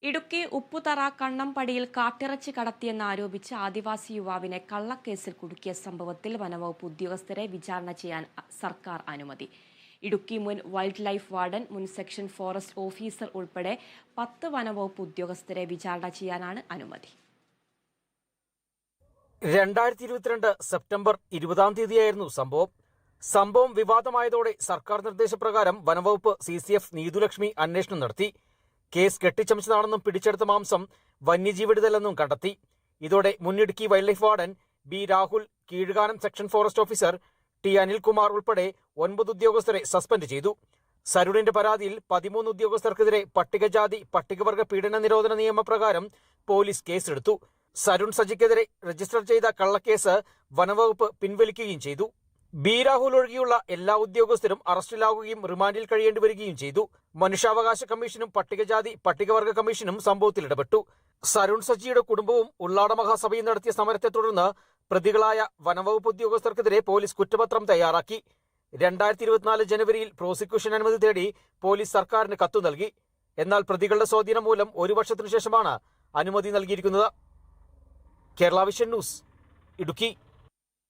ഇടുക്കി ഉപ്പുതറ കണ്ണമ്പടിയിൽ കാട്ടിറച്ചി കടത്തിയെന്നാരോപിച്ച് ആദിവാസി യുവാവിനെ കള്ളക്കേസിൽ കുടുക്കിയ സംഭവത്തിൽ വനംവകുപ്പ് ഉദ്യോഗസ്ഥരെ വിചാരണ ചെയ്യാൻ സർക്കാർ അനുമതി. ഇടുക്കി മുൻ വൈൽഡ് ലൈഫ് വാർഡൻ, മുൻ സെക്ഷൻ ഫോറസ്റ്റ് ഓഫീസർ ഉൾപ്പെടെ 10 വനംവകുപ്പ് ഉദ്യോഗസ്ഥരെ വിചാരണ ചെയ്യാനാണ് അനുമതി. 2022 സെപ്റ്റംബർ 20 സംഭവം വിവാദമായതോടെ സർക്കാർ നിർദ്ദേശപ്രകാരം വനംവകുപ്പ് CCF നീതുലക്ഷ്മി അന്വേഷണം നടത്തി. കേസ് കെട്ടിച്ചമച്ചതാണെന്നും പിടിച്ചെടുത്ത മാംസം വന്യജീവിയുടേതല്ലെന്നും കണ്ടെത്തി. ഇതോടെ മുൻ Idukki wildlife warden B. Rahul, Keezhukanam section forest officer T. Anilkumar ഉൾപ്പെടെ 9 ഉദ്യോഗസ്ഥരെ സസ്പെൻഡ് ചെയ്തു. സരുണിന്റെ പരാതിയിൽ 13 ഉദ്യോഗസ്ഥർക്കെതിരെ പട്ടികജാതി പട്ടികവർഗ പീഡന നിരോധന നിയമപ്രകാരം പോലീസ് കേസെടുത്തു. സരുൺ സജിക്കെതിരെ രജിസ്റ്റർ ചെയ്ത കള്ളക്കേസ് വനംവകുപ്പ് പിൻവലിക്കുകയും ചെയ്തു. B. രാഹുൽ ഒഴികെയുള്ള എല്ലാ ഉദ്യോഗസ്ഥരും അറസ്റ്റിലാവുകയും റിമാൻഡിൽ കഴിയേണ്ടി വരികയും ചെയ്തു. മനുഷ്യാവകാശ കമ്മീഷനും പട്ടികജാതി പട്ടികവർഗ കമ്മീഷനും സംഭവത്തിൽ ഇടപെട്ടു. സരുൺ സജിയുടെ കുടുംബവും ഉള്ളാട മഹാസഭയും നടത്തിയ സമരത്തെ തുടർന്ന് പ്രതികളായ വനംവകുപ്പ് ഉദ്യോഗസ്ഥർക്കെതിരെ പോലീസ് കുറ്റപത്രം തയ്യാറാക്കി. 2024 ജനുവരിയിൽ പ്രോസിക്യൂഷൻ അനുമതി തേടി പോലീസ് സർക്കാരിന് കത്തു നൽകി. എന്നാൽ പ്രതികളുടെ സ്വാധീനം മൂലം 1 വർഷത്തിനു ശേഷമാണ് അനുമതി നൽകിയിരിക്കുന്നത്. Kerala vision news, Idukki.